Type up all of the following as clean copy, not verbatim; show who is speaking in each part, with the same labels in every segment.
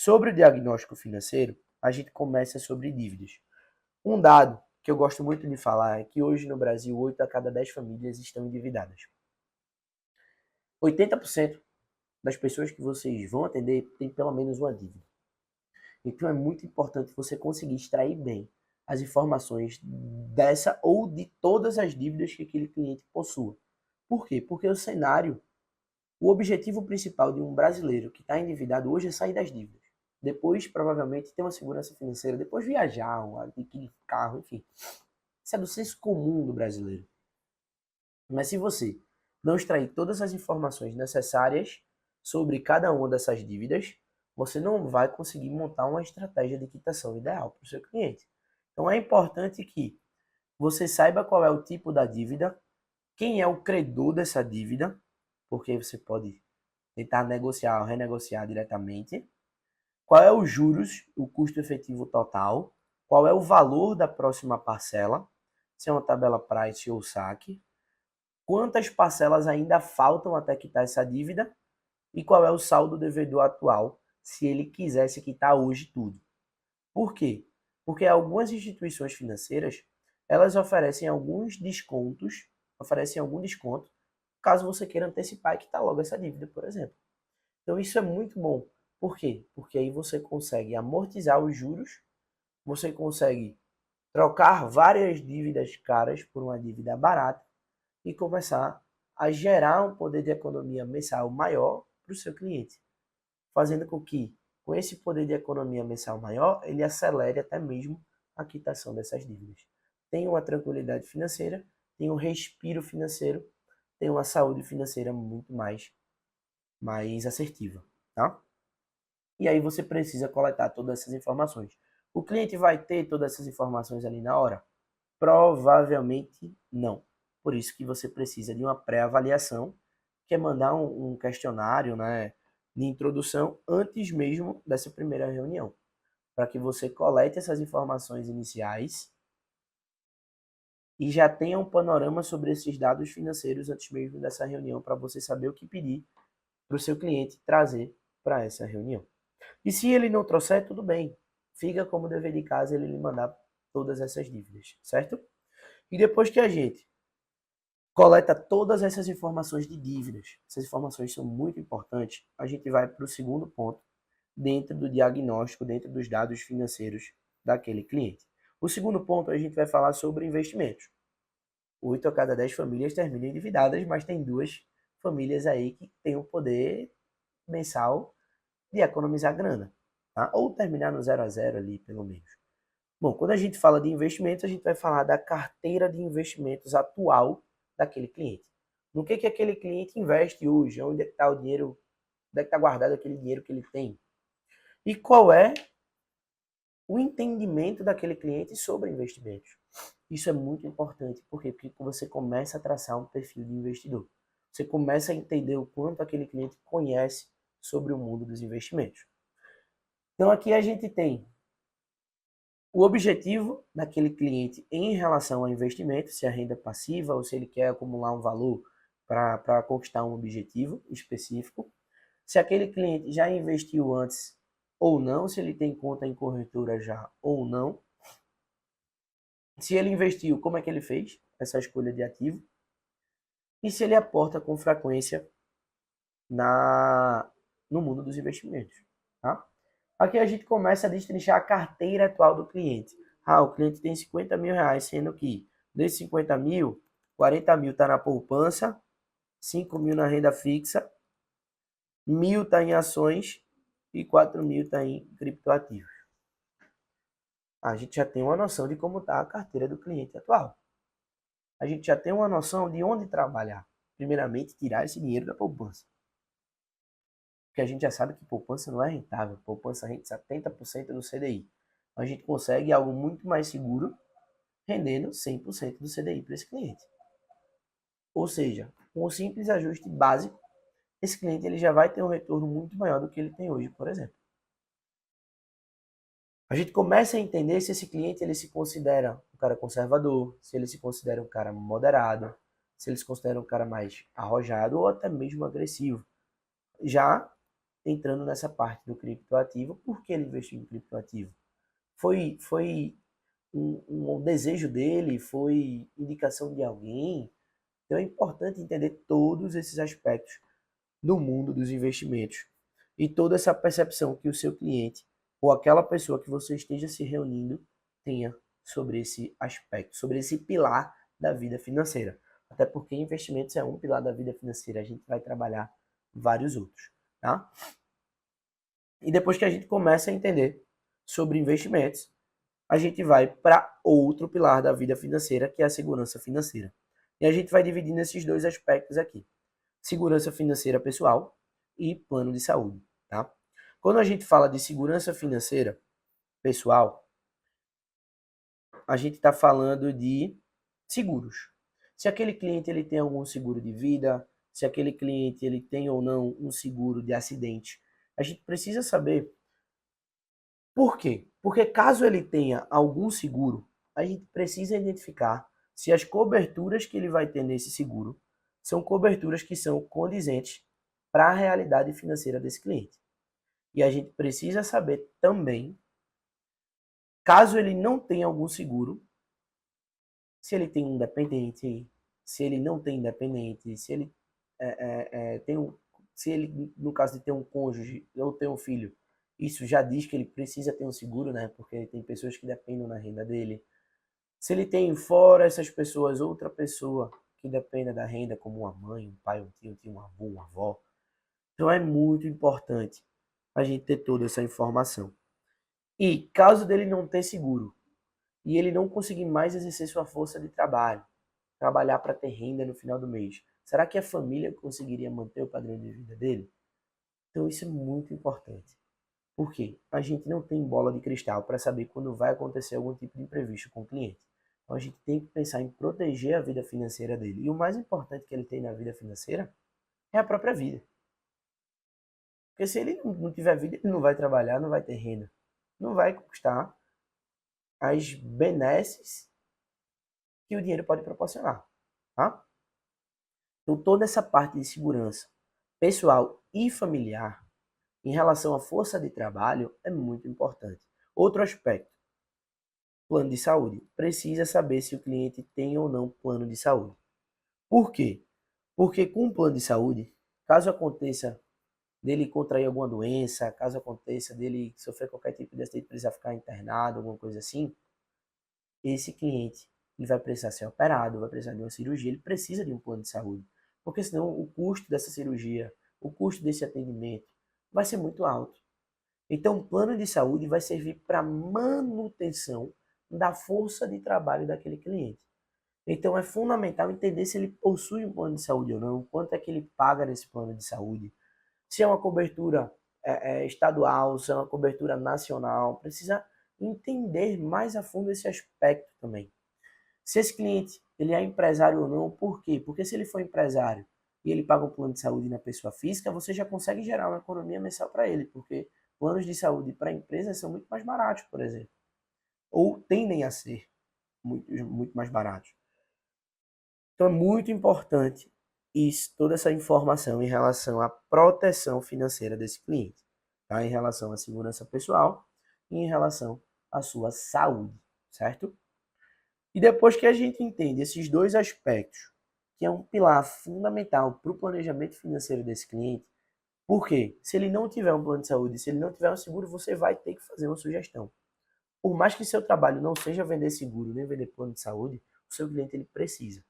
Speaker 1: Sobre o diagnóstico financeiro, a gente começa sobre dívidas. Um dado que eu gosto muito de falar é que hoje no Brasil, 8 a cada 10 famílias estão endividadas. 80% das pessoas que vocês vão atender tem pelo menos uma dívida. Então é muito importante você conseguir extrair bem as informações dessa ou de todas as dívidas que aquele cliente possua. Por quê? Porque o objetivo principal de um brasileiro que está endividado hoje é sair das dívidas. Depois, provavelmente, ter uma segurança financeira, depois viajar, adquirir carro, enfim. Isso é do senso comum do brasileiro. Mas se você não extrair todas as informações necessárias sobre cada uma dessas dívidas, você não vai conseguir montar uma estratégia de quitação ideal para o seu cliente. Então é importante que você saiba qual é o tipo da dívida, quem é o credor dessa dívida, porque você pode tentar negociar ou renegociar diretamente, qual é os juros, o custo efetivo total, qual é o valor da próxima parcela, se é uma tabela price ou saque, quantas parcelas ainda faltam até quitar essa dívida e qual é o saldo devedor atual, se ele quisesse quitar hoje tudo. Por quê? Porque algumas instituições financeiras, elas oferecem algum desconto, caso você queira antecipar e quitar logo essa dívida, por exemplo. Então isso é muito bom. Por quê? Porque aí você consegue amortizar os juros, você consegue trocar várias dívidas caras por uma dívida barata e começar a gerar um poder de economia mensal maior para o seu cliente, fazendo com que, com esse poder de economia mensal maior, ele acelere até mesmo a quitação dessas dívidas. Tem uma tranquilidade financeira, tem um respiro financeiro, tem uma saúde financeira muito mais assertiva, tá? E aí você precisa coletar todas essas informações. O cliente vai ter todas essas informações ali na hora? Provavelmente não. Por isso que você precisa de uma pré-avaliação, que é mandar um questionário, né, de introdução antes mesmo dessa primeira reunião, para que você colete essas informações iniciais e já tenha um panorama sobre esses dados financeiros antes mesmo dessa reunião, para você saber o que pedir para o seu cliente trazer para essa reunião. E se ele não trouxer, tudo bem. Fica como dever de casa ele lhe mandar todas essas dívidas, certo? E depois que a gente coleta todas essas informações de dívidas, essas informações são muito importantes, a gente vai para o segundo ponto, dentro do diagnóstico, dentro dos dados financeiros daquele cliente. O segundo ponto, a gente vai falar sobre investimentos. 8 a cada 10 famílias terminam endividadas, mas tem 2 famílias aí que têm o poder mensal de economizar grana, tá? Ou terminar no 0 a 0 ali, pelo menos. Bom, quando a gente fala de investimentos, a gente vai falar da carteira de investimentos atual daquele cliente. No que aquele cliente investe hoje? Onde é que está o dinheiro? Onde é que está guardado aquele dinheiro que ele tem? E qual é o entendimento daquele cliente sobre investimentos? Isso é muito importante. Por quê? Porque você começa a traçar um perfil de investidor. Você começa a entender o quanto aquele cliente conhece sobre o mundo dos investimentos. Então aqui a gente tem o objetivo daquele cliente em relação ao investimento, se é renda passiva ou se ele quer acumular um valor para conquistar um objetivo específico. Se aquele cliente já investiu antes ou não, se ele tem conta em corretora já ou não. Se ele investiu, como é que ele fez essa escolha de ativo. E se ele aporta com frequência no mundo dos investimentos. Tá? Aqui a gente começa a destrinchar a carteira atual do cliente. O cliente tem 50 mil reais, sendo que desses 50 mil, 40 mil está na poupança, 5 mil na renda fixa, 1.000 está em ações e 4 mil está em criptoativos. A gente já tem uma noção de como está a carteira do cliente atual. A gente já tem uma noção de onde trabalhar. Primeiramente, tirar esse dinheiro da poupança. Porque a gente já sabe que poupança não é rentável. Poupança rende 70% do CDI. A gente consegue algo muito mais seguro, rendendo 100% do CDI para esse cliente. Ou seja, com um simples ajuste básico, esse cliente ele já vai ter um retorno muito maior do que ele tem hoje, por exemplo. A gente começa a entender se esse cliente ele se considera um cara conservador, se ele se considera um cara moderado, se ele se considera um cara mais arrojado ou até mesmo agressivo. Já entrando nessa parte do criptoativo. Por que ele investiu em criptoativo? Foi um desejo dele? Foi indicação de alguém? Então é importante entender todos esses aspectos do mundo dos investimentos e toda essa percepção que o seu cliente ou aquela pessoa que você esteja se reunindo tenha sobre esse aspecto, sobre esse pilar da vida financeira. Até porque investimentos é um pilar da vida financeira, a gente vai trabalhar vários outros, tá? E depois que a gente começa a entender sobre investimentos, a gente vai para outro pilar da vida financeira, que é a segurança financeira. E a gente vai dividir nesses dois aspectos aqui: segurança financeira pessoal e plano de saúde, tá? Quando a gente fala de segurança financeira pessoal, a gente está falando de seguros. Se aquele cliente ele tem algum seguro de vida, se aquele cliente ele tem ou não um seguro de acidente, a gente precisa saber por quê. Porque caso ele tenha algum seguro, a gente precisa identificar se as coberturas que ele vai ter nesse seguro são coberturas que são condizentes para a realidade financeira desse cliente. E a gente precisa saber também, caso ele não tenha algum seguro, se ele tem um dependente, se ele não tem dependente, se ele tem se ele, no caso de ter um cônjuge ou ter um filho, isso já diz que ele precisa ter um seguro, né? Porque tem pessoas que dependem da renda dele. Se ele tem fora essas pessoas outra pessoa que dependa da renda, como uma mãe, um pai, um tio, um avô, uma avó. Então é muito importante a gente ter toda essa informação. E caso dele não ter seguro e ele não conseguir mais exercer sua força de trabalho, trabalhar para ter renda no final do mês, será que a família conseguiria manter o padrão de vida dele? Então isso é muito importante. Por quê? A gente não tem bola de cristal para saber quando vai acontecer algum tipo de imprevisto com o cliente. Então a gente tem que pensar em proteger a vida financeira dele. E o mais importante que ele tem na vida financeira é a própria vida. Porque se ele não tiver vida, ele não vai trabalhar, não vai ter renda. Não vai conquistar as benesses que o dinheiro pode proporcionar. Tá? Então toda essa parte de segurança pessoal e familiar em relação à força de trabalho é muito importante. Outro aspecto, plano de saúde. Precisa saber se o cliente tem ou não plano de saúde. Por quê? Porque com o plano de saúde, caso aconteça dele contrair alguma doença, caso aconteça dele sofrer qualquer tipo de acidente, precisar ficar internado, alguma coisa assim, esse cliente ele vai precisar ser operado, vai precisar de uma cirurgia, ele precisa de um plano de saúde. Porque senão o custo dessa cirurgia, o custo desse atendimento vai ser muito alto. Então, o plano de saúde vai servir para manutenção da força de trabalho daquele cliente. Então, é fundamental entender se ele possui um plano de saúde ou não, quanto é que ele paga nesse plano de saúde, se é uma cobertura estadual, se é uma cobertura nacional. Precisa entender mais a fundo esse aspecto também. Se esse cliente ele é empresário ou não, por quê? Porque se ele for empresário e ele paga um plano de saúde na pessoa física, você já consegue gerar uma economia mensal para ele, porque planos de saúde para empresas são muito mais baratos, por exemplo, ou tendem a ser muito mais baratos. Então é muito importante isso, toda essa informação em relação à proteção financeira desse cliente, tá? Em relação à segurança pessoal e em relação à sua saúde, certo? E depois que a gente entende esses dois aspectos, que é um pilar fundamental para o planejamento financeiro desse cliente, por quê? Se ele não tiver um plano de saúde, se ele não tiver um seguro, você vai ter que fazer uma sugestão. Por mais que seu trabalho não seja vender seguro nem vender plano de saúde, o seu cliente ele precisa.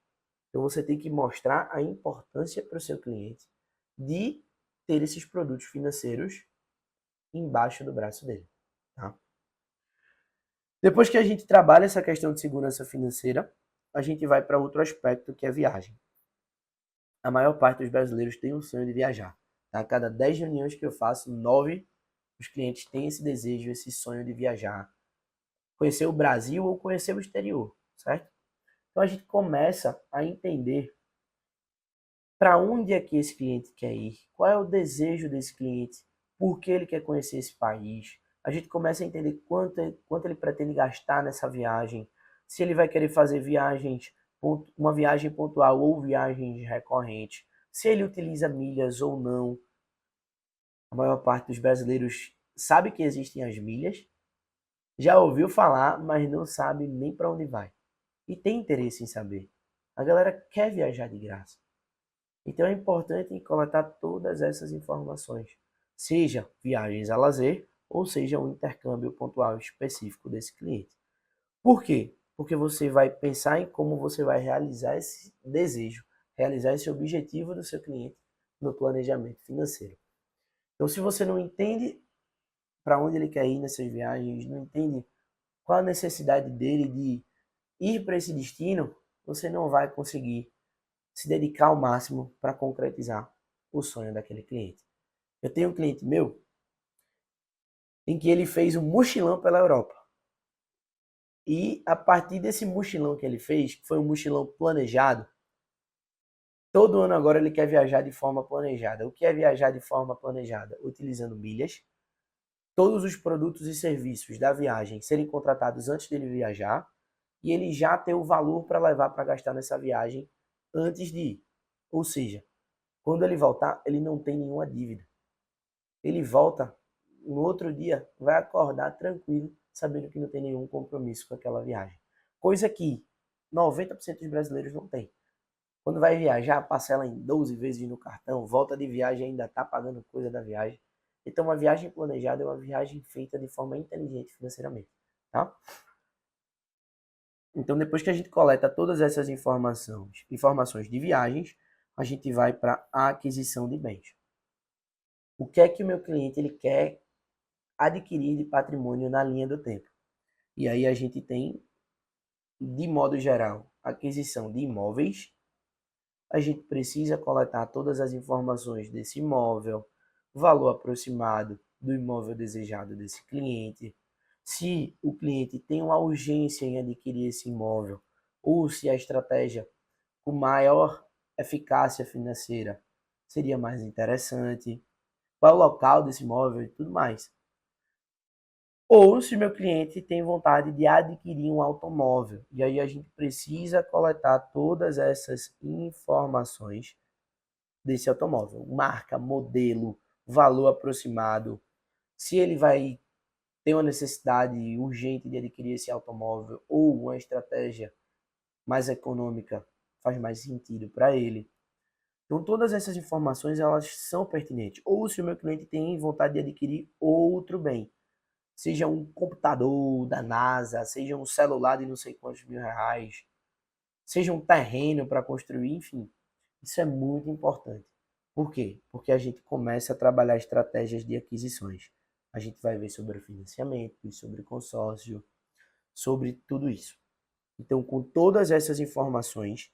Speaker 1: Então você tem que mostrar a importância para o seu cliente de ter esses produtos financeiros embaixo do braço dele. Tá? Depois que a gente trabalha essa questão de segurança financeira, a gente vai para outro aspecto que é viagem. A maior parte dos brasileiros tem um sonho de viajar. Tá? A cada 10 reuniões que eu faço, 9 os clientes têm esse desejo, esse sonho de viajar, conhecer o Brasil ou conhecer o exterior, certo? Então a gente começa a entender para onde é que esse cliente quer ir, qual é o desejo desse cliente, por que ele quer conhecer esse país. A gente começa a entender quanto ele pretende gastar nessa viagem, se ele vai querer fazer viagens, uma viagem pontual ou viagens recorrentes, se ele utiliza milhas ou não. A maior parte dos brasileiros sabe que existem as milhas, já ouviu falar, mas não sabe nem para onde vai. E tem interesse em saber. A galera quer viajar de graça. Então é importante coletar todas essas informações, seja viagens a lazer ou seja um intercâmbio pontual específico desse cliente. Por quê? Porque você vai pensar em como você vai realizar esse desejo, realizar esse objetivo do seu cliente no planejamento financeiro. Então, se você não entende para onde ele quer ir nessas viagens, não entende qual a necessidade dele de ir para esse destino, você não vai conseguir se dedicar ao máximo para concretizar o sonho daquele cliente. Eu tenho um cliente meu em que ele fez um mochilão pela Europa. E a partir desse mochilão que ele fez, que foi um mochilão planejado, todo ano agora ele quer viajar de forma planejada. O que é viajar de forma planejada? Utilizando milhas, todos os produtos e serviços da viagem serem contratados antes dele viajar e ele já ter o valor para levar para gastar nessa viagem antes de ir. Ou seja, quando ele voltar, ele não tem nenhuma dívida. Ele volta no outro dia, vai acordar tranquilo, sabendo que não tem nenhum compromisso com aquela viagem. Coisa que 90% dos brasileiros não tem. Quando vai viajar, parcela em 12 vezes no cartão, volta de viagem e ainda está pagando coisa da viagem. Então, uma viagem planejada é uma viagem feita de forma inteligente financeiramente, tá? Então, depois que a gente coleta todas essas informações de viagens, a gente vai para a aquisição de bens. O que é que o meu cliente ele quer adquirir de patrimônio na linha do tempo? E aí a gente tem, de modo geral, aquisição de imóveis. A gente precisa coletar todas as informações desse imóvel, valor aproximado do imóvel desejado desse cliente, se o cliente tem uma urgência em adquirir esse imóvel, ou se a estratégia com maior eficácia financeira seria mais interessante, qual é o local desse imóvel e tudo mais. Ou se meu cliente tem vontade de adquirir um automóvel. E aí a gente precisa coletar todas essas informações desse automóvel. Marca, modelo, valor aproximado. Se ele vai ter uma necessidade urgente de adquirir esse automóvel ou uma estratégia mais econômica faz mais sentido para ele. Então todas essas informações elas são pertinentes. Ou se o meu cliente tem vontade de adquirir outro bem, seja um computador da NASA, seja um celular de não sei quantos mil reais, seja um terreno para construir, enfim. Isso é muito importante. Por quê? Porque a gente começa a trabalhar estratégias de aquisições. A gente vai ver sobre o financiamento, sobre consórcio, sobre tudo isso. Então, com todas essas informações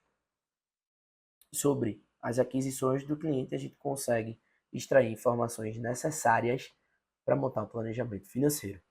Speaker 1: sobre as aquisições do cliente, a gente consegue extrair informações necessárias para montar um planejamento financeiro.